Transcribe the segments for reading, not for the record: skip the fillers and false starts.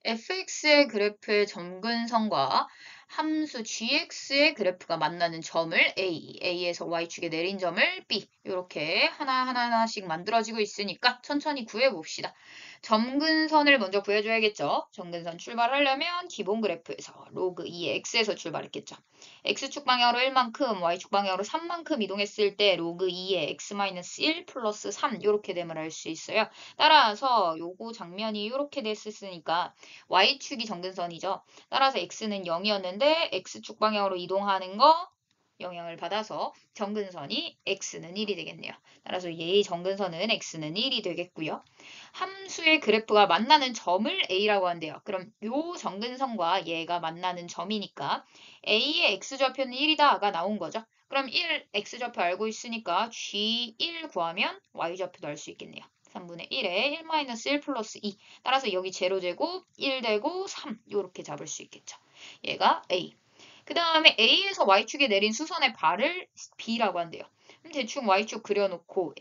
fx의 그래프의 점근선과 함수 gx의 그래프가 만나는 점을 A, A에서 y축에 내린 점을 B 이렇게 하나씩 만들어지고 있으니까 천천히 구해봅시다. 점근선을 먼저 구해줘야겠죠. 점근선 출발하려면 기본 그래프에서 로그 2의 x에서 출발했겠죠. x축 방향으로 1만큼, y축 방향으로 3만큼 이동했을 때 로그 2의 x-1 플러스 3 이렇게 됨을 알 수 있어요. 따라서 요거 장면이 이렇게 됐으니까 y축이 점근선이죠. 따라서 x는 0이었는데 x축 방향으로 이동하는 거 영향을 받아서 점근선이 x는 1이 되겠네요. 따라서 얘의 점근선은 x는 1이 되겠고요. 함수의 그래프가 만나는 점을 a라고 한대요. 그럼 요 점근선과 얘가 만나는 점이니까 a의 x좌표는 1이다가 나온 거죠. 그럼 1 x좌표 알고 있으니까 g1 구하면 y좌표도 알 수 있겠네요. 3분의 1에 1-1 플러스 2. 따라서 여기 제로제곱 1 되고 3 이렇게 잡을 수 있겠죠. 얘가 a. 그 다음에 A에서 Y축에 내린 수선의 발을 B라고 한대요. 그럼 대충 Y축 그려놓고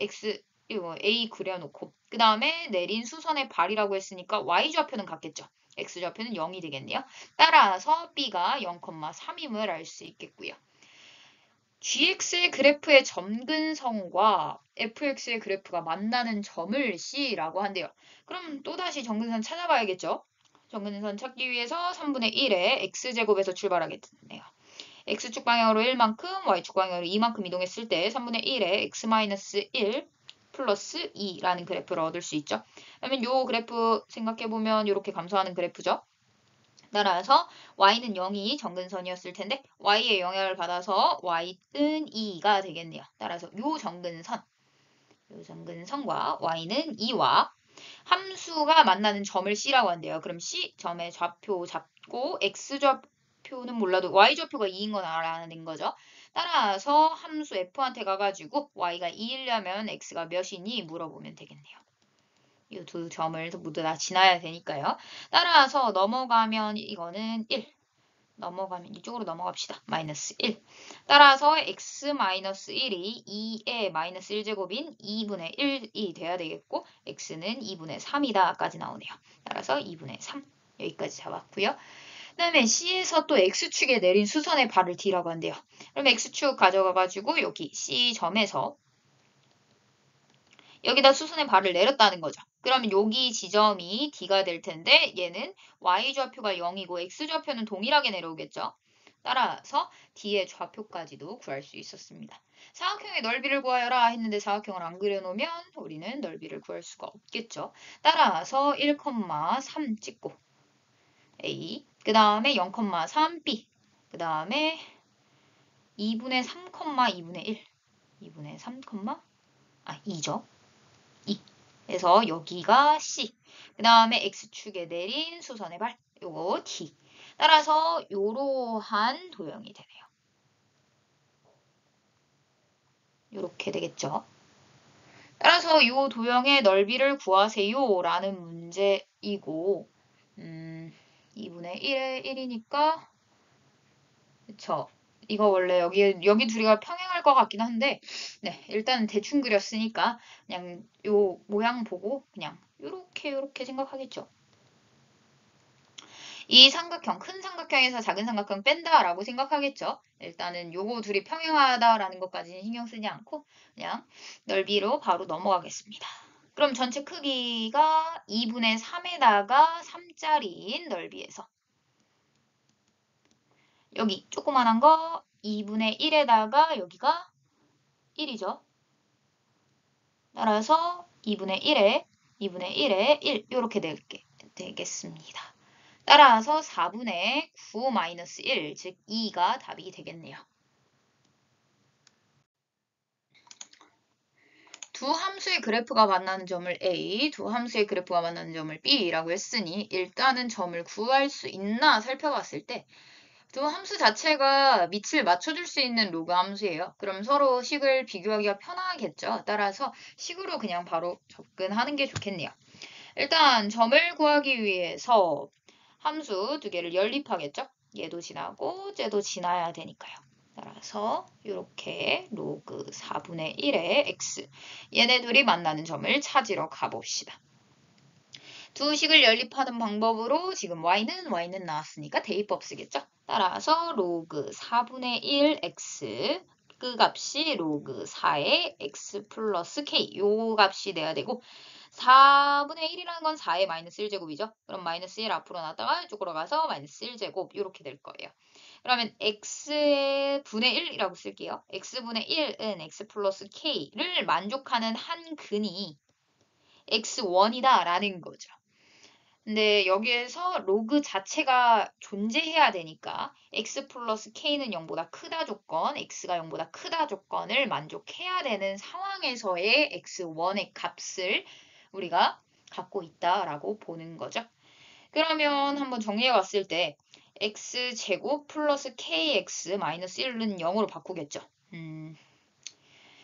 A 그려놓고 그 다음에 내린 수선의 발이라고 했으니까 Y좌표는 같겠죠. X좌표는 0이 되겠네요. 따라서 B가 0,3임을 알 수 있겠고요. GX의 그래프의 점근선과 FX의 그래프가 만나는 점을 C라고 한대요. 그럼 또다시 점근선 찾아봐야겠죠. 점근선 찾기 위해서 3분의 1에 x제곱에서 출발하겠네요. x축 방향으로 1만큼, y축 방향으로 2만큼 이동했을 때 3분의 1에 x-1 플러스 2라는 그래프를 얻을 수 있죠. 그러면 요 그래프 생각해보면 이렇게 감소하는 그래프죠. 따라서 y는 0이 점근선이었을 텐데 y의 영향을 받아서 y는 2가 되겠네요. 따라서 요 점근선과 y는 2와 함수가 만나는 점을 C라고 한대요. 그럼 C 점의 좌표 잡고 X좌표는 몰라도 Y좌표가 2인 건 알아낸 거죠. 따라서 함수 F한테 가가지고 Y가 2이려면 X가 몇이니 물어보면 되겠네요. 이 두 점을 모두 다 지나야 되니까요. 따라서 넘어가면 이거는 1. 넘어가면 이쪽으로 넘어갑시다. 마이너스 1. 따라서 x-1이 2의 마이너스 1제곱인 2분의 1이 돼야 되겠고 x는 2분의 3이다까지 나오네요. 따라서 2분의 3 여기까지 잡았고요. 그 다음에 C에서 또 X축에 내린 수선의 발을 D라고 한대요. 그럼 X축 가져가가지고 여기 C점에서 여기다 수선의 발을 내렸다는 거죠. 그러면 여기 지점이 D가 될 텐데 얘는 Y좌표가 0이고 X좌표는 동일하게 내려오겠죠. 따라서 D의 좌표까지도 구할 수 있었습니다. 사각형의 넓이를 구하여라 했는데 사각형을 안 그려놓으면 우리는 넓이를 구할 수가 없겠죠. 따라서 1,3 찍고 A, 그 다음에 0,3B, 그 다음에 2분의 3, 2분의 1, 2분의 3, 2죠. 2. 그래서 여기가 C. 그 다음에 X축에 내린 수선의 발. 요거 T. 따라서 요러한 도형이 되네요. 요렇게 되겠죠. 따라서 요 도형의 넓이를 구하세요 라는 문제이고 2분의 1에 1이니까 그쵸. 이거 원래 여기 둘이가 평행할 것 같긴 한데 네, 일단 대충 그렸으니까 그냥 요 모양 보고 그냥 요렇게 생각하겠죠. 이 삼각형, 큰 삼각형에서 작은 삼각형 뺀다라고 생각하겠죠. 일단은 요거 둘이 평행하다라는 것까지는 신경 쓰지 않고 그냥 넓이로 바로 넘어가겠습니다. 그럼 전체 크기가 2분의 3에다가 3짜리인 넓이에서 여기 조그만한 거 2분의 1에다가 여기가 1이죠. 따라서 2분의 1에 1 이렇게 되겠습니다. 따라서 4분의 9-1, 즉 2가 답이 되겠네요. 두 함수의 그래프가 만나는 점을 A, 두 함수의 그래프가 만나는 점을 B라고 했으니 일단은 점을 구할 수 있나 살펴봤을 때 두 함수 자체가 밑을 맞춰줄 수 있는 로그 함수예요. 그럼 서로 식을 비교하기가 편하겠죠. 따라서 식으로 그냥 바로 접근하는 게 좋겠네요. 일단 점을 구하기 위해서 함수 두 개를 연립하겠죠. 얘도 지나고 쟤도 지나야 되니까요. 따라서 이렇게 로그 4분의 1의 x 얘네 둘이 만나는 점을 찾으러 가봅시다. 두 식을 연립하는 방법으로 지금 y는 나왔으니까 대입법 쓰겠죠? 따라서 로그 4분의 1 x 그 값이 로그 4의 x 플러스 k 요 값이 돼야 되고 4분의 1이라는 건 4의 마이너스 1제곱이죠. 그럼 마이너스 1 앞으로 나왔다가 이쪽으로 가서 마이너스 1제곱 이렇게 될 거예요. 그러면 x의 분의 1이라고 쓸게요. x분의 1은 x 플러스 k를 만족하는 한 근이 x1이다 라는 거죠. 근데 여기에서 로그 자체가 존재해야 되니까 x 플러스 k는 0보다 크다 조건, x가 0보다 크다 조건을 만족해야 되는 상황에서의 x1의 값을 우리가 갖고 있다라고 보는 거죠. 그러면 한번 정리해 봤을 때 x제곱 플러스 kx 마이너스 1은 0으로 바꾸겠죠.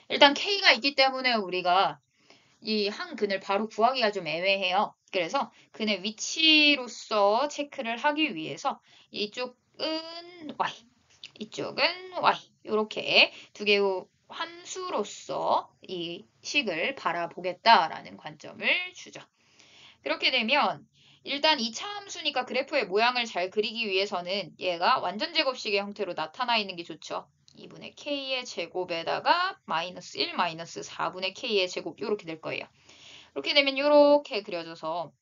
일단 k가 있기 때문에 우리가 이 한 근을 바로 구하기가 좀 애매해요. 그래서 근의 위치로서 체크를 하기 위해서 이쪽은 y, 이쪽은 y 이렇게 두 개의 함수로서 이 식을 바라보겠다라는 관점을 주죠. 그렇게 되면 일단 2차 함수니까 그래프의 모양을 잘 그리기 위해서는 얘가 완전 제곱식의 형태로 나타나 있는 게 좋죠. 2분의 k의 제곱에다가 마이너스 1 마이너스 4분의 k의 제곱 이렇게 될 거예요. 이렇게 되면 이렇게 그려져서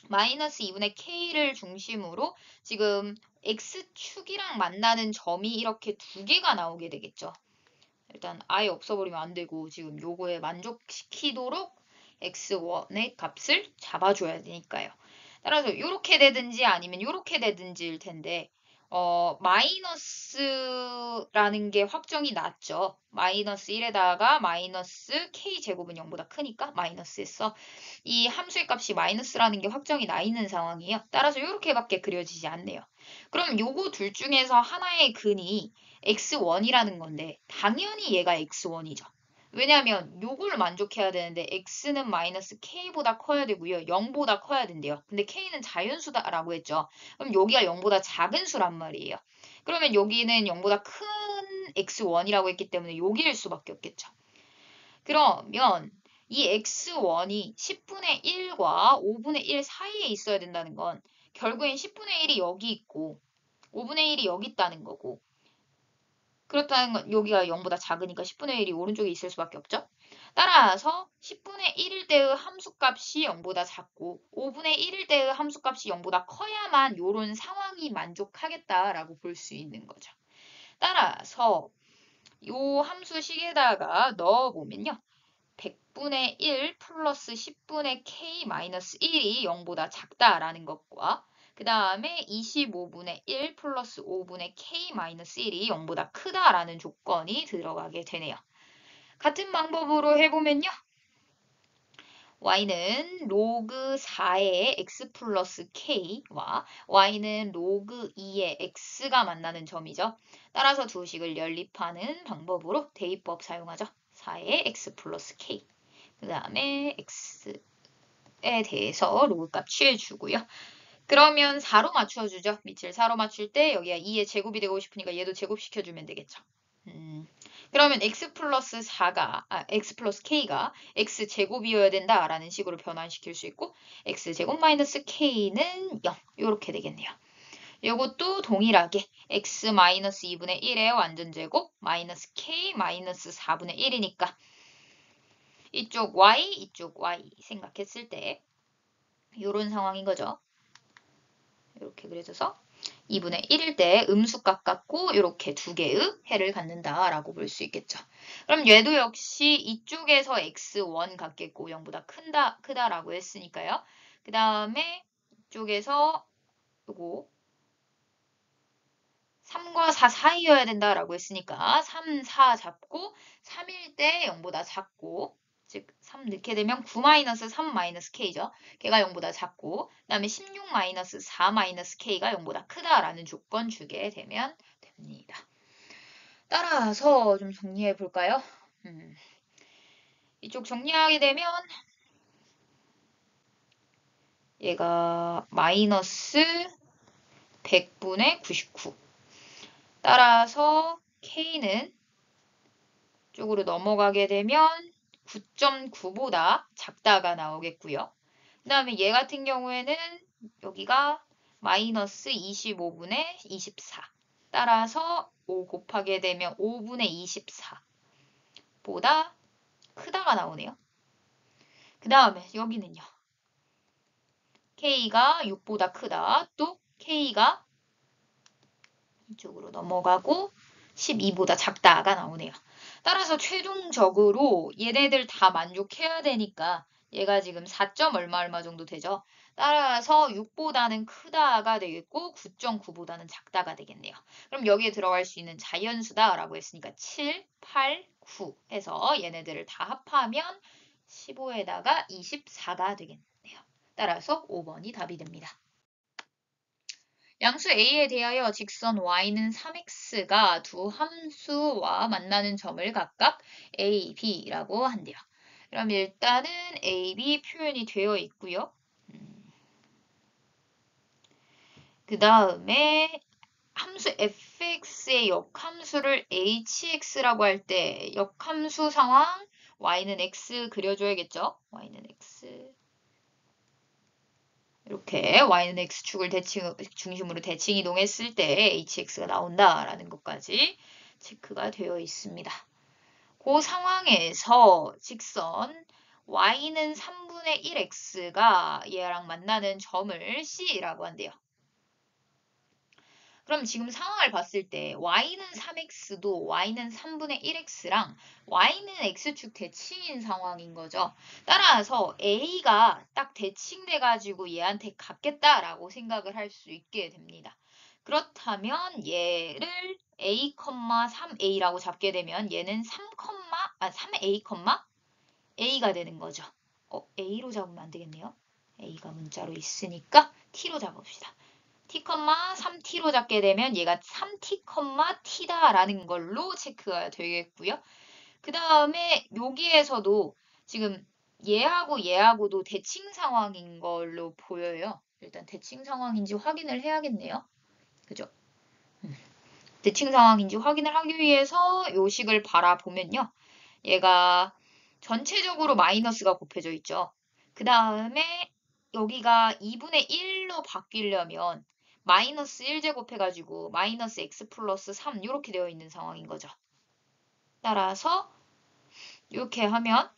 마이너스 2분의 k를 중심으로 지금 x축이랑 만나는 점이 이렇게 두 개가 나오게 되겠죠. 일단 아예 없어버리면 안 되고 지금 요거에 만족시키도록 x1의 값을 잡아줘야 되니까요. 따라서 이렇게 되든지 아니면 이렇게 되든지일 텐데 마이너스라는 게 확정이 났죠. 마이너스 1에다가 마이너스 k제곱은 0보다 크니까 마이너스에서 이 함수의 값이 마이너스라는 게 확정이 나 있는 상황이에요. 따라서 이렇게밖에 그려지지 않네요. 그럼 요거 둘 중에서 하나의 근이 x1이라는 건데 당연히 얘가 x1이죠. 왜냐하면 요걸 만족해야 되는데 x는 마이너스 k보다 커야 되고요. 0보다 커야 된대요. 근데 k는 자연수다라고 했죠. 그럼 여기가 0보다 작은 수란 말이에요. 그러면 여기는 0보다 큰 x1이라고 했기 때문에 여기일 수밖에 없겠죠. 그러면 이 x1이 10분의 1과 5분의 1 사이에 있어야 된다는 건 결국엔 10분의 1이 여기 있고 5분의 1이 여기 있다는 거고 그렇다는 건 여기가 0보다 작으니까 10분의 1이 오른쪽에 있을 수밖에 없죠. 따라서 10분의 1일 때의 함수값이 0보다 작고 5분의 1일 때의 함수값이 0보다 커야만 이런 상황이 만족하겠다라고 볼 수 있는 거죠. 따라서 이 함수식에다가 넣어보면요. 100분의 1 플러스 10분의 k 마이너스 1이 0보다 작다라는 것과 그 다음에 25분의 1 플러스 5분의 k 마이너스 1이 0보다 크다라는 조건이 들어가게 되네요. 같은 방법으로 해보면요. y는 로그 4의 x 플러스 k와 y는 로그 2의 x가 만나는 점이죠. 따라서 두 식을 연립하는 방법으로 대입법 사용하죠. 4의 x 플러스 k. 그 다음에 x에 대해서 로그 값 취해주고요. 그러면 4로 맞춰주죠. 밑을 4로 맞출 때 여기가 2의 제곱이 되고 싶으니까 얘도 제곱시켜주면 되겠죠. 그러면 x 플러스 k가 x 제곱이어야 된다라는 식으로 변환시킬 수 있고 x 제곱 마이너스 k는 0 이렇게 되겠네요. 이것도 동일하게 x 마이너스 2분의 1의 완전 제곱 마이너스 k 마이너스 4분의 1이니까 이쪽 y, 이쪽 y 생각했을 때 이런 상황인 거죠. 이렇게 그려져서 2분의 1일 때 음수값 같고 이렇게 두 개의 해를 갖는다라고 볼 수 있겠죠. 그럼 얘도 역시 이쪽에서 x1 같겠고 0보다 크다라고 했으니까요. 그 다음에 이쪽에서 요거 3과 4 사이여야 된다라고 했으니까 3, 4 잡고 3일 때 0보다 작고 즉 3 넣게 되면 9-3-K죠. 걔가 0보다 작고 그 다음에 16-4-K가 0보다 크다라는 조건 주게 되면 됩니다. 따라서 좀 정리해 볼까요? 이쪽 정리하게 되면 얘가 마이너스 100분의 99 따라서 K는 쪽으로 넘어가게 되면 9.9보다 작다가 나오겠고요. 그 그 다음에 얘 같은 경우에는 여기가 마이너스 25분의 24. 따라서 5 곱하게 되면 5분의 24보다 크다가 나오네요. 그 다음에 여기는요. K가 6보다 크다. 또 K가 이쪽으로 넘어가고 12보다 작다가 나오네요. 따라서 최종적으로 얘네들 다 만족해야 되니까 얘가 지금 4점 얼마 정도 되죠. 따라서 6보다는 크다가 되겠고 9.9보다는 작다가 되겠네요. 그럼 여기에 들어갈 수 있는 자연수다라고 했으니까 7, 8, 9 해서 얘네들을 다 합하면 15에다가 24가 되겠네요. 따라서 5번이 답이 됩니다. 양수 a에 대하여 직선 y는 3x가 두 함수와 만나는 점을 각각 a, b라고 한대요. 그럼 일단은 a, b 표현이 되어 있고요. 그 다음에 함수 fx의 역함수를 hx라고 할 때 역함수 상황 y는 x 그려줘야겠죠? y는 x 이렇게 y는 x축을 중심으로 대칭 이동했을 때 hx가 나온다라는 것까지 체크가 되어 있습니다. 그 상황에서 직선 y는 3분의 1x가 얘랑 만나는 점을 C라고 한대요. 그럼 지금 상황을 봤을 때 y는 3x도 y는 3분의 1x랑 y는 x축 대칭인 상황인 거죠. 따라서 a가 딱 대칭돼가지고 얘한테 같겠다라고 생각을 할 수 있게 됩니다. 그렇다면 얘를 a, 3a라고 잡게 되면 얘는 3a, a가 되는 거죠. a로 잡으면 안 되겠네요. a가 문자로 있으니까 t로 잡읍시다. t, 3t로 잡게 되면 얘가 3t, t다라는 걸로 체크가 되겠고요. 그 다음에 여기에서도 지금 얘하고도 대칭 상황인 걸로 보여요. 일단 대칭 상황인지 확인을 해야겠네요. 그죠? 대칭 상황인지 확인을 하기 위해서 요 식을 바라보면요. 얘가 전체적으로 마이너스가 곱해져 있죠. 그 다음에 여기가 2분의 1로 바뀌려면 마이너스 1제곱 해가지고 마이너스 x 플러스 3 이렇게 되어 있는 상황인 거죠. 따라서 이렇게 하면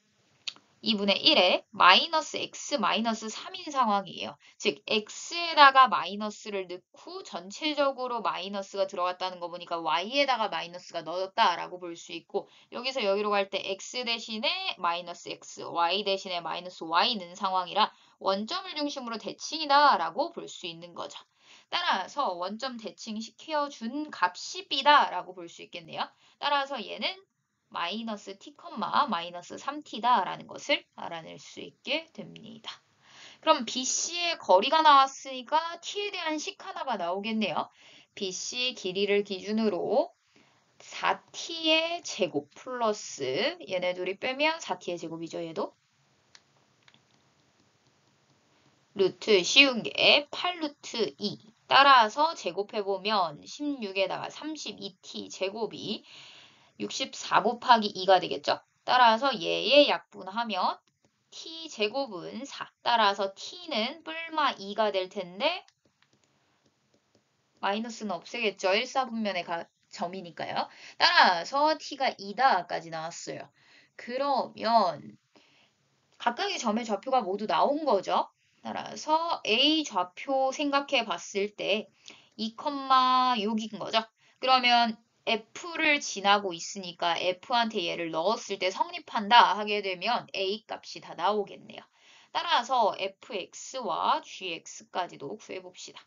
2분의 1에 마이너스 x 마이너스 3인 상황이에요. 즉 x에다가 마이너스를 넣고 전체적으로 마이너스가 들어갔다는 거 보니까 y에다가 마이너스가 넣었다라고 볼 수 있고 여기서 여기로 갈 때 x 대신에 마이너스 x, y 대신에 마이너스 y는 상황이라 원점을 중심으로 대칭이다라고 볼 수 있는 거죠. 따라서 원점 대칭시켜준 값이 b다라고 볼 수 있겠네요. 따라서 얘는 마이너스 t, 마이너스 3t다라는 것을 알아낼 수 있게 됩니다. 그럼 BC의 거리가 나왔으니까 t에 대한 식 하나가 나오겠네요. BC의 길이를 기준으로 4t의 제곱 플러스 얘네 둘이 빼면 4t의 제곱이죠, 얘도. 루트 쉬운 게 8루트 2. 따라서 제곱해보면 16에다가 32t 제곱이 64 곱하기 2가 되겠죠? 따라서 얘의 약분하면 t제곱은 4. 따라서 t는 뿔마 2가 될 텐데 마이너스는 없애겠죠. 1, 4분면의 점이니까요. 따라서 t가 2다까지 나왔어요. 그러면 각각의 점의 좌표가 모두 나온 거죠. 따라서 A 좌표 생각해 봤을 때 2,6인 거죠. 그러면 F를 지나고 있으니까 F한테 얘를 넣었을 때 성립한다 하게 되면 A 값이 다 나오겠네요. 따라서 fx와 gx까지도 구해봅시다.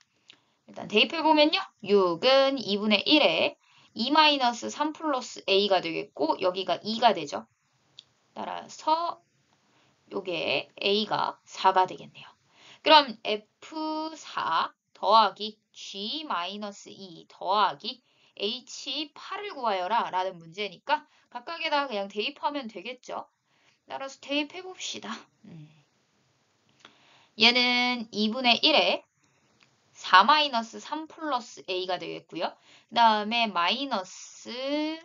일단 대입해보면요. 6은 2분의 1에 2-3 플러스 a가 되겠고 여기가 2가 되죠. 따라서 요게 a가 4가 되겠네요. 그럼 F4 더하기 G-2 더하기 H8을 구하여라 라는 문제니까 각각에다가 그냥 대입하면 되겠죠. 따라서 대입해봅시다. 얘는 2분의 1에 4-3 플러스 A가 되겠고요. 그 다음에 마이너스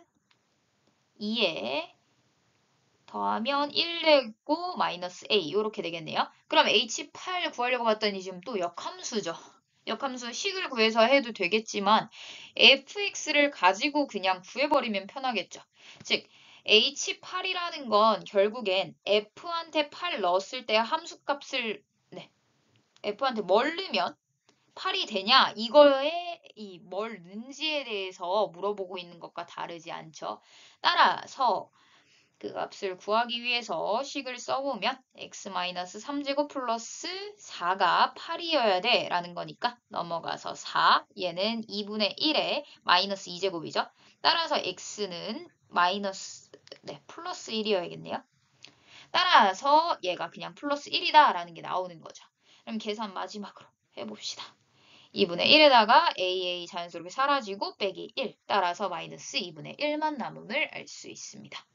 2에 더하면 1 되고 마이너스 a 이렇게 되겠네요. 그럼 h8 구하려고 봤더니 지금 또 역함수죠. 역함수 식을 구해서 해도 되겠지만 fx를 가지고 그냥 구해버리면 편하겠죠. 즉 h8이라는 건 결국엔 f한테 8 넣었을 때 함수값을 f한테 뭘 넣으면 8이 되냐 이거에 뭘 넣는지에 대해서 물어보고 있는 것과 다르지 않죠. 따라서 그 값을 구하기 위해서 식을 써보면 x-3제곱 플러스 4가 8이어야 돼 라는 거니까 넘어가서 4, 얘는 2분의 1에 마이너스 2제곱이죠. 따라서 x는 플러스 1이어야겠네요. 따라서 얘가 그냥 플러스 1이다 라는 게 나오는 거죠. 그럼 계산 마지막으로 해봅시다. 2분의 1에다가 AA 자연스럽게 사라지고 빼기 1 따라서 마이너스 2분의 1만 남음을 알 수 있습니다.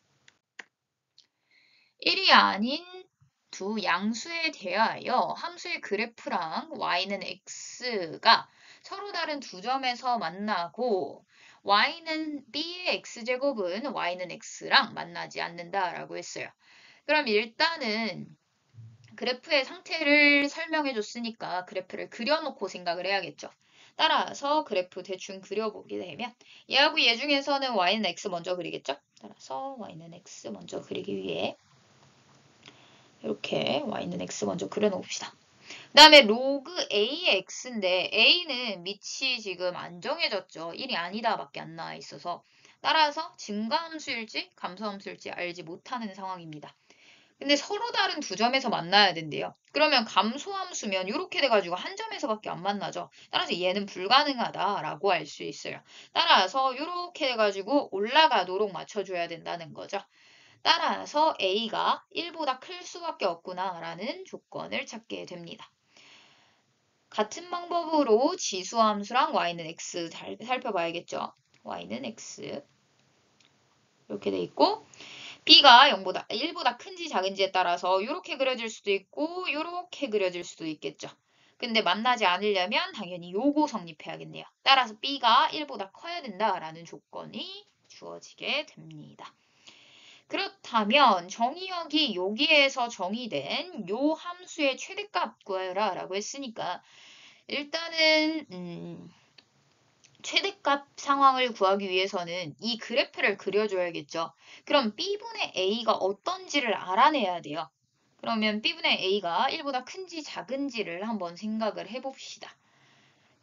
1이 아닌 두 양수에 대하여 함수의 그래프랑 y는 x가 서로 다른 두 점에서 만나고 y는 b의 x제곱은 y는 x랑 만나지 않는다라고 했어요. 그럼 일단은 그래프의 상태를 설명해 줬으니까 그래프를 그려놓고 생각을 해야겠죠. 따라서 그래프 대충 그려보게 되면 얘하고 얘 중에서는 y는 x 먼저 그리겠죠. 따라서 y는 x 먼저 그리기 위해 이렇게 y는 x 먼저 그려놓읍시다. 그 다음에 로그 a의 x인데 a는 밑이 지금 안 정해졌죠. 1이 아니다 밖에 안 나와 있어서 따라서 증가함수일지 감소함수일지 알지 못하는 상황입니다. 근데 서로 다른 두 점에서 만나야 된대요. 그러면 감소함수면 이렇게 돼가지고 한 점에서밖에 안 만나죠. 따라서 얘는 불가능하다라고 알 수 있어요. 따라서 이렇게 돼가지고 올라가도록 맞춰줘야 된다는 거죠. 따라서 a가 1보다 클 수밖에 없구나라는 조건을 찾게 됩니다. 같은 방법으로 지수함수랑 y는 x 살펴봐야겠죠. y는 x 이렇게 돼 있고 b가 1보다 큰지 작은지에 따라서 이렇게 그려질 수도 있고 이렇게 그려질 수도 있겠죠. 근데 만나지 않으려면 당연히 요거 성립해야겠네요. 따라서 b가 1보다 커야 된다라는 조건이 주어지게 됩니다. 그렇다면 정의역이 여기에서 정의된 요 함수의 최대값 구해라 라고 했으니까 일단은 최대값 상황을 구하기 위해서는 이 그래프를 그려줘야겠죠. 그럼 B분의 A가 어떤지를 알아내야 돼요. 그러면 B분의 A가 1보다 큰지 작은지를 한번 생각을 해봅시다.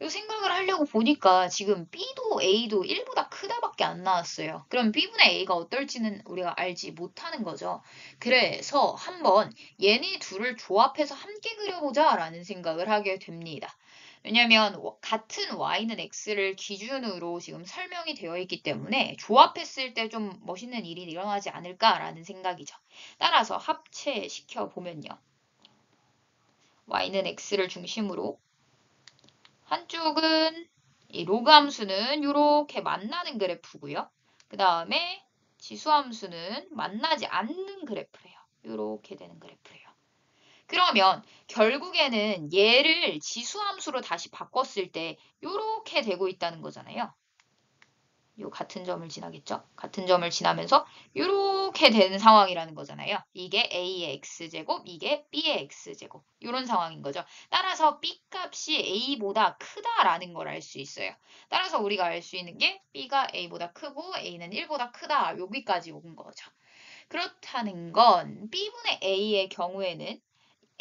이 생각을 하려고 보니까 지금 B도 A도 1보다 크다밖에 안 나왔어요. 그럼 B분의 A가 어떨지는 우리가 알지 못하는 거죠. 그래서 한번 얘네 둘을 조합해서 함께 그려보자 라는 생각을 하게 됩니다. 왜냐면 같은 y는 x를 기준으로 지금 설명이 되어 있기 때문에 조합했을 때 좀 멋있는 일이 일어나지 않을까라는 생각이죠. 따라서 합체시켜 보면요. y는 x를 중심으로 한쪽은 이 로그 함수는 이렇게 만나는 그래프고요. 그 다음에 지수 함수는 만나지 않는 그래프래요. 이렇게 되는 그래프래요. 그러면 결국에는 얘를 지수함수로 다시 바꿨을 때 이렇게 되고 있다는 거잖아요. 요 같은 점을 지나겠죠? 같은 점을 지나면서 이렇게 되는 상황이라는 거잖아요. 이게 A의 X제곱, 이게 B의 X제곱. 이런 상황인 거죠. 따라서 B 값이 A보다 크다라는 걸 알 수 있어요. 따라서 우리가 알 수 있는 게 B가 A보다 크고 A는 1보다 크다. 여기까지 온 거죠. 그렇다는 건 B분의 A의 경우에는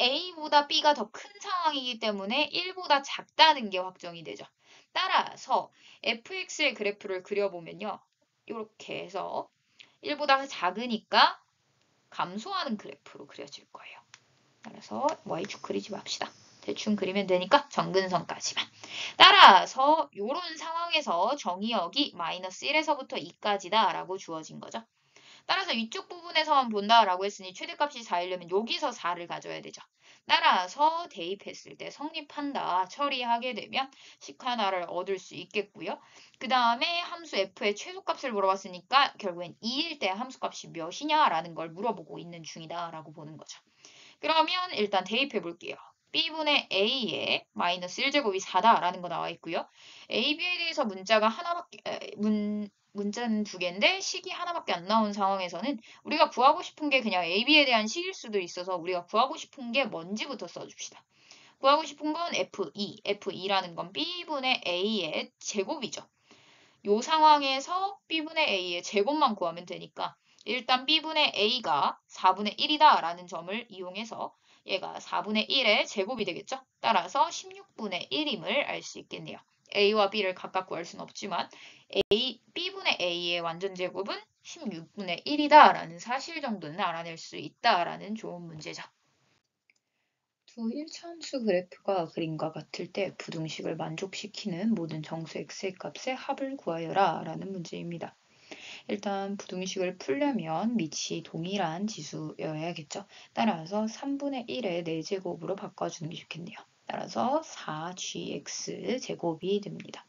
A보다 B가 더 큰 상황이기 때문에 1보다 작다는 게 확정이 되죠. 따라서 fx의 그래프를 그려보면요. 이렇게 해서 1보다 작으니까 감소하는 그래프로 그려질 거예요. 따라서 y축 그리지 맙시다. 대충 그리면 되니까 정근선까지만. 따라서 이런 상황에서 정의역이 마이너스 1에서부터 2까지다 라고 주어진 거죠. 따라서 위쪽 부분에서만 본다라고 했으니 최대값이 4이려면 여기서 4를 가져야 되죠. 따라서 대입했을 때 성립한다 처리하게 되면 식 하나를 얻을 수 있겠고요. 그 다음에 함수 f의 최소값을 물어봤으니까 결국엔 2일 때 함수값이 몇이냐라는 걸 물어보고 있는 중이다라고 보는 거죠. 그러면 일단 대입해 볼게요. b분의 a의 마이너스 1제곱이 4다라는 거 나와 있고요. a, b에 대해서 문자가 하나밖에 문자는 두 개인데 식이 하나밖에 안 나온 상황에서는 우리가 구하고 싶은 게 그냥 A, B에 대한 식일 수도 있어서 우리가 구하고 싶은 게 뭔지부터 써줍시다. 구하고 싶은 건 F2. F2라는 건 B분의 A의 제곱이죠. 이 상황에서 B분의 A의 제곱만 구하면 되니까 일단 B분의 A가 4분의 1이다 라는 점을 이용해서 얘가 4분의 1의 제곱이 되겠죠. 따라서 16분의 1임을 알 수 있겠네요. A와 B를 각각 구할 수는 없지만 B분의 A의 완전 제곱은 16분의 1이다 라는 사실 정도는 알아낼 수 있다 라는 좋은 문제죠. 두 1차함수 그래프가 그림과 같을 때 부등식을 만족시키는 모든 정수 x의 값의 합을 구하여라 라는 문제입니다. 일단 부등식을 풀려면 밑이 동일한 지수여야겠죠. 따라서 3분의 1의 4제곱으로 바꿔주는 게 좋겠네요. 따라서 4gx 제곱이 됩니다.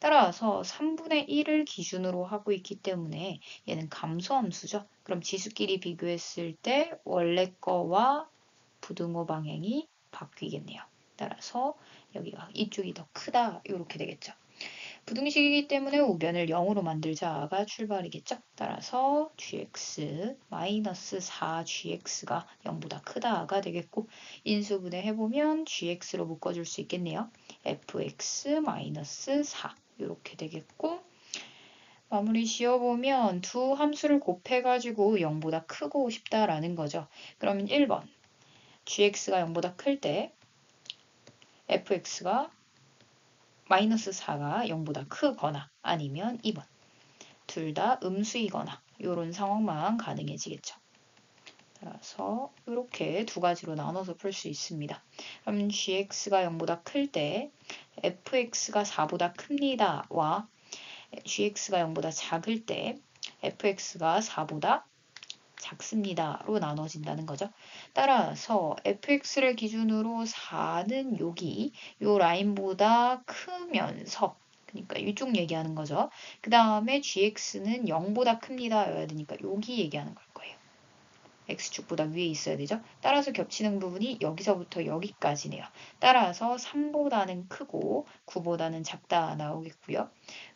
따라서 3분의 1을 기준으로 하고 있기 때문에 얘는 감소함수죠. 그럼 지수끼리 비교했을 때 원래 거와 부등호 방향이 바뀌겠네요. 따라서 여기가 이쪽이 더 크다 이렇게 되겠죠. 부등식이기 때문에 우변을 0으로 만들자가 출발이겠죠. 따라서 gx 마이너스 4gx가 0보다 크다가 되겠고 인수분해 해보면 gx로 묶어줄 수 있겠네요. fx 마이너스 4 이렇게 되겠고 마무리 지어보면 두 함수를 곱해가지고 0보다 크고 싶다라는 거죠. 그러면 1번 gx가 0보다 클 때 fx가 마이너스 4가 0보다 크거나 아니면 2번 둘 다 음수이거나 이런 상황만 가능해지겠죠. 따라서 이렇게 두 가지로 나눠서 풀 수 있습니다. 그럼 gx가 0보다 클 때 fx가 4보다 큽니다. 와 gx가 0보다 작을 때 fx가 4보다 작습니다로 나눠진다는 거죠. 따라서 fx를 기준으로 4는 여기 요 라인보다 크면서 그러니까 이쪽 얘기하는 거죠. 그 다음에 gx는 0보다 큽니다여야 되니까 여기 얘기하는 걸 거예요. x축보다 위에 있어야 되죠. 따라서 겹치는 부분이 여기서부터 여기까지네요. 따라서 3보다는 크고 9보다는 작다 나오겠고요.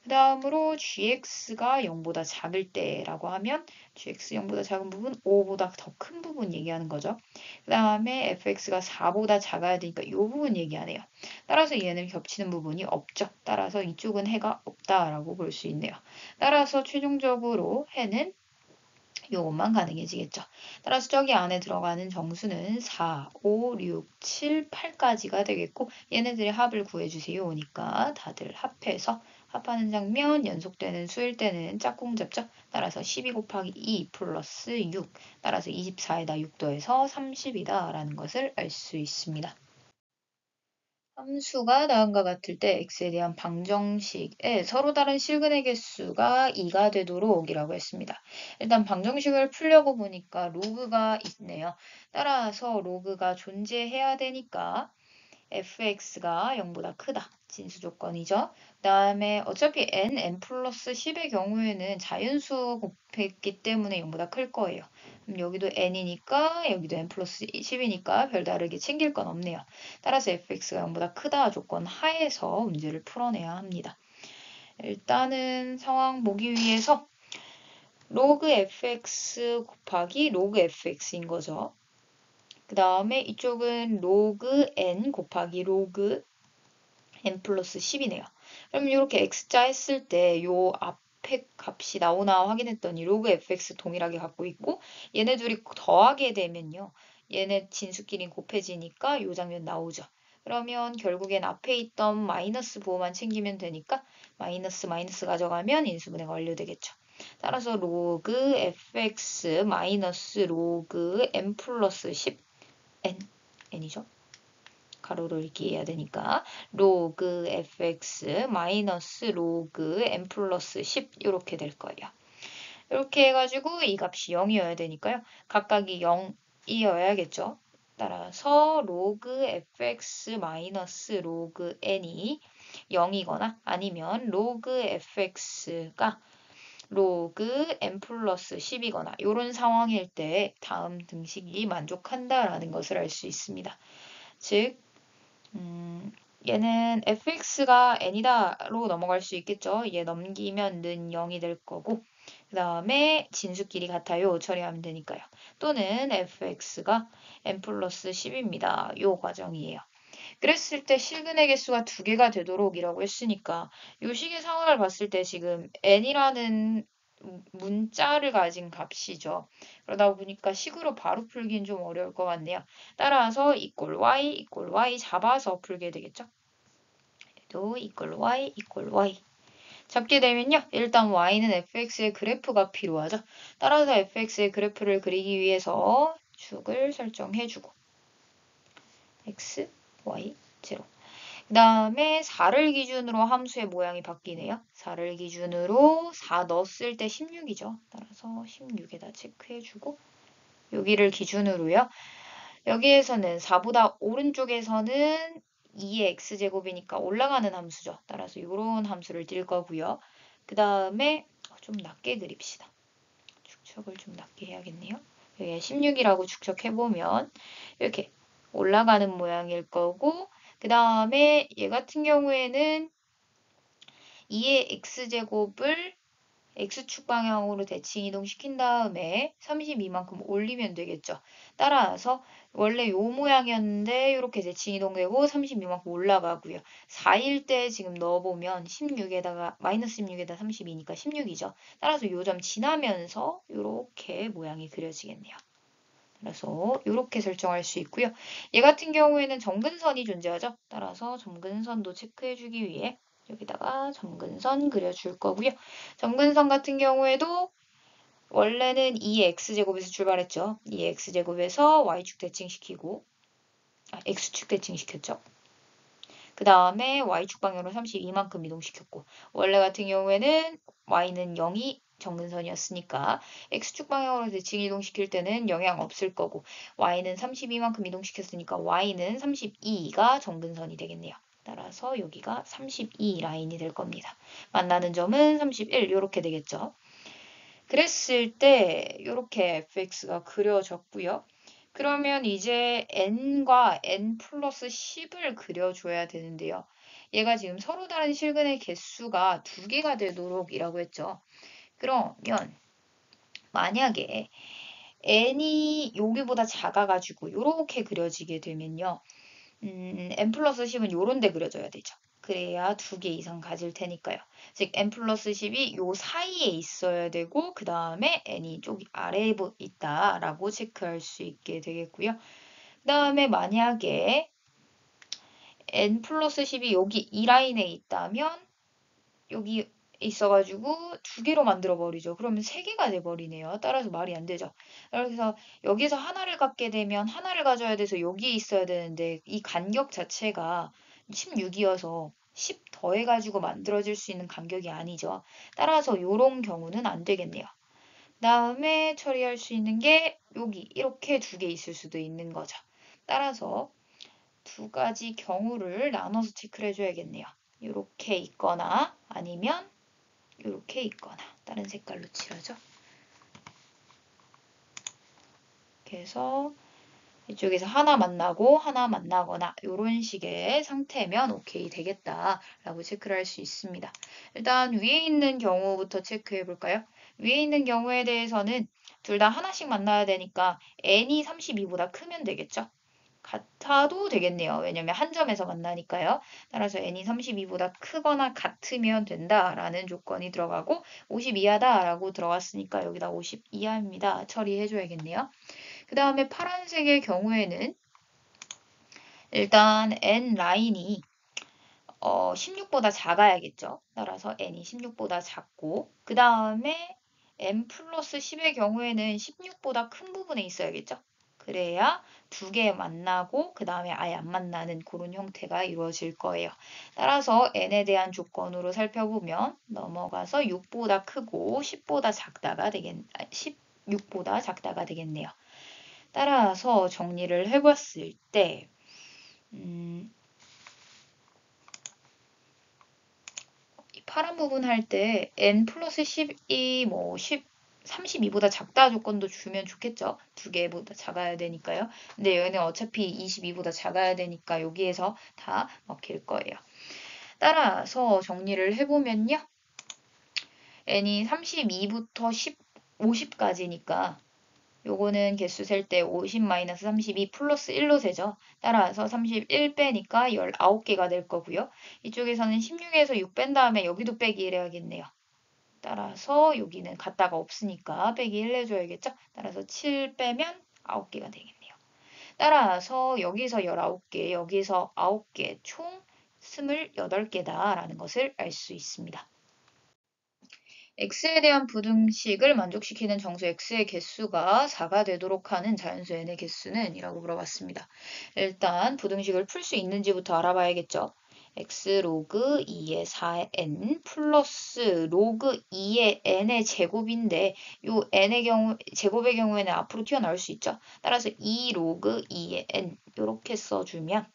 그 다음으로 gx가 0보다 작을 때라고 하면 gx 0보다 작은 부분, 5보다 더 큰 부분 얘기하는 거죠. 그 다음에 fx가 4보다 작아야 되니까 이 부분 얘기하네요. 따라서 얘는 겹치는 부분이 없죠. 따라서 이쪽은 해가 없다라고 볼 수 있네요. 따라서 최종적으로 해는 요것만 가능해지겠죠. 따라서 저기 안에 들어가는 정수는 4, 5, 6, 7, 8까지가 되겠고 얘네들의 합을 구해주세요. 오니까 다들 합해서 합하는 장면 연속되는 수일 때는 짝꿍 잡죠. 따라서 12 곱하기 2 플러스 6 따라서 24에다 6 더해서 30이다 라는 것을 알 수 있습니다. 함수가 다음과 같을 때 x에 대한 방정식에 서로 다른 실근의 개수가 2가 되도록 이라고 했습니다. 일단 방정식을 풀려고 보니까 로그가 있네요. 따라서 로그가 존재해야 되니까 fx가 0보다 크다. 진수 조건이죠. 그 다음에 어차피 n 플러스 10의 경우에는 자연수 곱했기 때문에 0보다 클 거예요. 그럼 여기도 n이니까 여기도 n 플러스 10이니까 별다르게 챙길 건 없네요. 따라서 fx가 0보다 크다 조건 하에서 문제를 풀어내야 합니다. 일단은 상황 보기 위해서 로그 fx 곱하기 로그 fx인 거죠. 그 다음에 이쪽은 로그 n 곱하기 로그 n 플러스 10이네요. 그럼 이렇게 x자 했을 때 요 앞에 값이 나오나 확인했더니 로그 fx 동일하게 갖고 있고 얘네 둘이 더하게 되면요. 얘네 진수끼리 곱해지니까 요 장면 나오죠. 그러면 결국엔 앞에 있던 마이너스 부호만 챙기면 되니까 마이너스 가져가면 인수분해가 완료되겠죠. 따라서 로그 fx 마이너스 로그 n 플러스 10 n이죠. 가로로 읽기 해야 되니까 로그 fx 마이너스 로그 n 플러스 10 이렇게 될 거예요. 이렇게 해가지고 이 값이 0이어야 되니까요. 각각이 0이어야겠죠. 따라서 로그 fx 마이너스 로그 n이 0이거나 아니면 로그 fx가 로그 n 플러스 10이거나 이런 상황일 때 다음 등식이 만족한다라는 것을 알 수 있습니다. 즉 얘는 fx가 n이다로 넘어갈 수 있겠죠. 얘 넘기면 는 0이 될 거고 그 다음에 진수끼리 같아요. 처리하면 되니까요. 또는 fx가 n 플러스 10입니다. 요 과정이에요. 그랬을 때 실근의 개수가 두 개가 되도록 이라고 했으니까 요 식의 상황을 봤을 때 지금 n이라는 문자를 가진 값이죠. 그러다 보니까 식으로 바로 풀긴 좀 어려울 것 같네요. 따라서 equal y 잡아서 풀게 되겠죠. 또 equal y 잡게 되면요. 일단 y는 fx의 그래프가 필요하죠. 따라서 fx의 그래프를 그리기 위해서 축을 설정해주고 x, y, 0. 그 다음에 4를 기준으로 함수의 모양이 바뀌네요. 4를 기준으로 4 넣었을 때 16이죠. 따라서 16에다 체크해주고 여기를 기준으로요. 여기에서는 4보다 오른쪽에서는 2의 x제곱이니까 올라가는 함수죠. 따라서 이런 함수를 띌 거고요. 그 다음에 좀 낮게 그립시다. 축척을 좀 낮게 해야겠네요. 여기에 16이라고 축척해보면 이렇게 올라가는 모양일 거고 그 다음에 얘 같은 경우에는 2의 x제곱을 x축 방향으로 대칭 이동시킨 다음에 32만큼 올리면 되겠죠. 따라서 원래 요 모양이었는데 이렇게 대칭 이동되고 32만큼 올라가고요. 4일 때 지금 넣어보면 16에다가 마이너스 16에다 32니까 16이죠. 따라서 요 점 지나면서 이렇게 모양이 그려지겠네요. 그래서 이렇게 설정할 수 있고요. 얘 같은 경우에는 점근선이 존재하죠. 따라서 점근선도 체크해주기 위해 여기다가 점근선 그려줄 거고요. 점근선 같은 경우에도 원래는 2x제곱에서 출발했죠. 2x제곱에서 y축 대칭시키고 x축 대칭시켰죠. 그 다음에 y축 방향으로 32만큼 이동시켰고 원래 같은 경우에는 y는 0이 정근선이었으니까 x축 방향으로 대칭 이동시킬 때는 영향 없을 거고 y는 32만큼 이동시켰으니까 y는 32가 정근선이 되겠네요. 따라서 여기가 32 라인이 될 겁니다. 만나는 점은 31 이렇게 되겠죠. 그랬을 때 이렇게 fx가 그려졌고요. 그러면 이제 n과 n 플러스 10을 그려줘야 되는데요. 얘가 지금 서로 다른 실근의 개수가 두 개가 되도록 이라고 했죠. 그러면 만약에 n이 여기보다 작아가지고 이렇게 그려지게 되면요. n 플러스 10은 요런 데 그려져야 되죠. 그래야 두 개 이상 가질 테니까요. 즉 n 플러스 10이 요 사이에 있어야 되고 그 다음에 n이 쪽 아래에 있다라고 체크할 수 있게 되겠고요. 그 다음에 만약에 n 플러스 10이 여기 이 라인에 있다면 여기 있어가지고 두 개로 만들어 버리죠. 그러면 세 개가 돼 버리네요. 따라서 말이 안 되죠. 그래서 여기서 하나를 갖게 되면 하나를 가져야 돼서 여기에 있어야 되는데 이 간격 자체가 16이어서 10 더해가지고 만들어질 수 있는 간격이 아니죠. 따라서 이런 경우는 안 되겠네요. 다음에 처리할 수 있는 게 여기 이렇게 두 개 있을 수도 있는 거죠. 따라서 두 가지 경우를 나눠서 체크를 해줘야겠네요. 이렇게 있거나 아니면 이렇게 있거나 다른 색깔로 칠하죠. 그래서 이쪽에서 하나 만나고 하나 만나거나 이런 식의 상태면 오케이 되겠다라고 체크를 할 수 있습니다. 일단 위에 있는 경우부터 체크해 볼까요? 위에 있는 경우에 대해서는 둘 다 하나씩 만나야 되니까 n이 32보다 크면 되겠죠? 같아도 되겠네요. 왜냐면 한 점에서 만나니까요. 따라서 n이 32보다 크거나 같으면 된다라는 조건이 들어가고 50 이하다라고 들어갔으니까 여기다 50 이하입니다. 처리해줘야겠네요. 그 다음에 파란색의 경우에는 일단 n 라인이 16보다 작아야겠죠. 따라서 n이 16보다 작고 그 다음에 n 플러스 10의 경우에는 16보다 큰 부분에 있어야겠죠. 그래야 두 개 만나고 그 다음에 아예 안 만나는 그런 형태가 이루어질 거예요. 따라서 n에 대한 조건으로 살펴보면 넘어가서 6보다 크고 10보다 작다가 16보다 작다가 되겠네요. 따라서 정리를 해봤을 때 파란 부분 할 때 n 플러스 10이 뭐 10 32보다 작다 조건도 주면 좋겠죠. 두 개보다 작아야 되니까요. 근데 얘는 어차피 22보다 작아야 되니까 여기에서 다 먹힐 거예요. 따라서 정리를 해보면요. n이 32부터 50까지니까 요거는 개수 셀 때 50-32 플러스 1로 세죠. 따라서 31 빼니까 19개가 될 거고요. 이쪽에서는 16에서 6 뺀 다음에 여기도 빼기 1 해야겠네요. 따라서 여기는 갖다가 없으니까 빼기 1 해줘야겠죠. 따라서 7 빼면 9개가 되겠네요. 따라서 여기서 19개, 여기서 9개, 총 28개다라는 것을 알 수 있습니다. x에 대한 부등식을 만족시키는 정수 x의 개수가 4가 되도록 하는 자연수 n의 개수는? 이라고 물어봤습니다. 일단 부등식을 풀 수 있는지부터 알아봐야겠죠. x 로그 2의 4n 플러스 로그 2의 n의 제곱인데 요 n의 경우 제곱의 경우에는 앞으로 튀어나올 수 있죠. 따라서 2 로그 2의 n 이렇게 써주면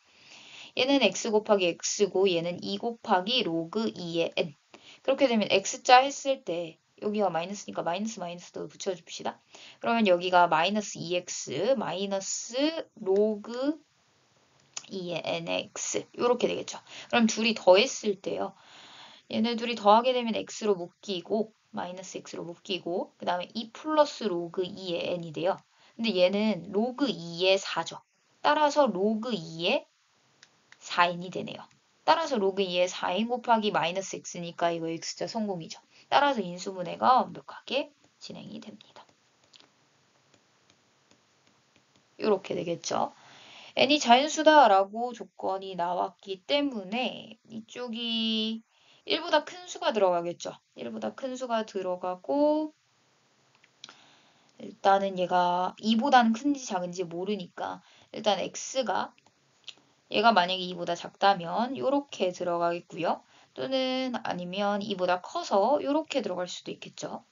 얘는 x 곱하기 x고 얘는 2 곱하기 로그 2의 n. 그렇게 되면 x자 했을 때 여기가 마이너스니까 마이너스도 붙여줍시다. 그러면 여기가 마이너스 2x 마이너스 로그 2의 nx 이렇게 되겠죠. 그럼 둘이 더했을 때요. 얘네 둘이 더하게 되면 x로 묶이고 마이너스 x로 묶이고 그 다음에 2 플러스 로그 2의 n이 돼요. 근데 얘는 로그 2의 4죠. 따라서 로그 2의 4n이 되네요. 따라서 로그 2의 4n 곱하기 마이너스 x니까 이거 x자 성공이죠. 따라서 인수분해가 완벽하게 진행이 됩니다. 이렇게 되겠죠. n이 자연수다라고 조건이 나왔기 때문에 이쪽이 1보다 큰 수가 들어가겠죠. 1보다 큰 수가 들어가고 일단은 얘가 2보다는 큰지 작은지 모르니까 일단 x가 얘가 만약에 2보다 작다면 이렇게 들어가겠고요. 또는 아니면 2보다 커서 이렇게 들어갈 수도 있겠죠.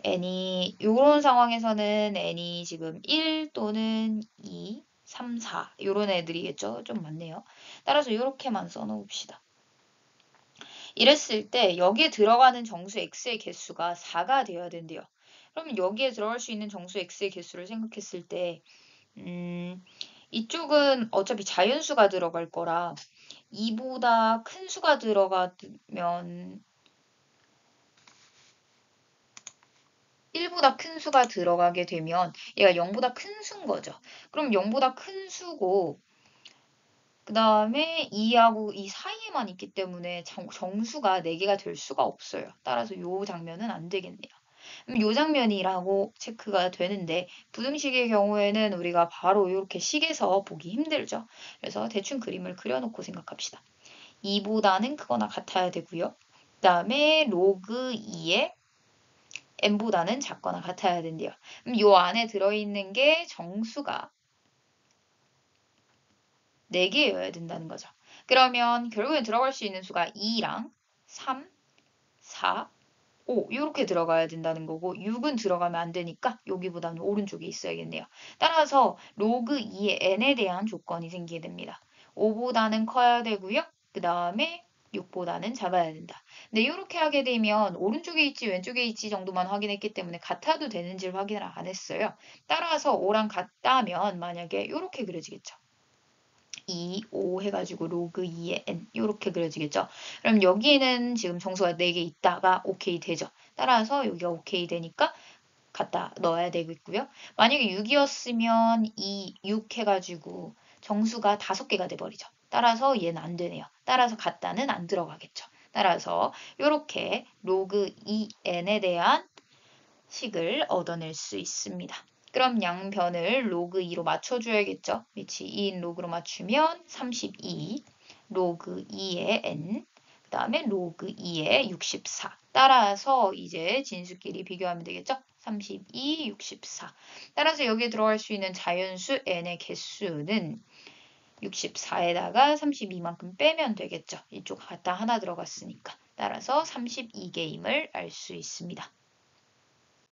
n이 이런 상황에서는 n이 지금 1 또는 2, 3, 4 이런 애들이겠죠. 좀 많네요. 따라서 이렇게만 써놓읍시다. 이랬을 때 여기에 들어가는 정수 x의 개수가 4가 되어야 된대요. 그러면 여기에 들어갈 수 있는 정수 x의 개수를 생각했을 때 이쪽은 어차피 자연수가 들어갈 거라 2보다 큰 수가 들어가면 1보다 큰 수가 들어가게 되면 얘가 0보다 큰 수인 거죠. 그럼 0보다 큰 수고 그 다음에 2하고 이 사이에만 있기 때문에 정수가 4개가 될 수가 없어요. 따라서 이 장면은 안 되겠네요. 이 장면이라고 체크가 되는데 부등식의 경우에는 우리가 바로 이렇게 식에서 보기 힘들죠. 그래서 대충 그림을 그려놓고 생각합시다. 2보다는 크거나 같아야 되고요. 그 다음에 로그 2에 n보다는 작거나 같아야 된대요. 그럼 이 안에 들어있는 게 정수가 4개여야 된다는 거죠. 그러면 결국엔 들어갈 수 있는 수가 2랑 3, 4, 5 이렇게 들어가야 된다는 거고 6은 들어가면 안 되니까 여기보다는 오른쪽에 있어야겠네요. 따라서 로그 2의 n에 대한 조건이 생기게 됩니다. 5보다는 커야 되고요. 그 다음에 6보다는 작아야 된다. 근데 이렇게 하게 되면 오른쪽에 있지 왼쪽에 있지 정도만 확인했기 때문에 같아도 되는지를 확인을 안 했어요. 따라서 5랑 같다면 만약에 이렇게 그려지겠죠. 2, 5 해가지고 로그 2의 n 이렇게 그려지겠죠. 그럼 여기에는 지금 정수가 4개 있다가 오케이 되죠. 따라서 여기가 오케이 되니까 갖다 넣어야 되겠고요. 만약에 6이었으면 2, 6 해가지고 정수가 5개가 돼버리죠. 따라서 얘는 안 되네요. 따라서 갖다는 안 들어가겠죠. 따라서 이렇게 로그 2n에 대한 식을 얻어낼 수 있습니다. 그럼 양변을 로그 2로 맞춰줘야겠죠. 위치 2인 로그로 맞추면 32, 로그 2의 n, 그 다음에 로그 2의 64. 따라서 이제 진수끼리 비교하면 되겠죠. 32, 64. 따라서 여기에 들어갈 수 있는 자연수 n의 개수는 64에다가 32만큼 빼면 되겠죠. 이쪽 갖다 하나 들어갔으니까. 따라서 32개임을 알 수 있습니다.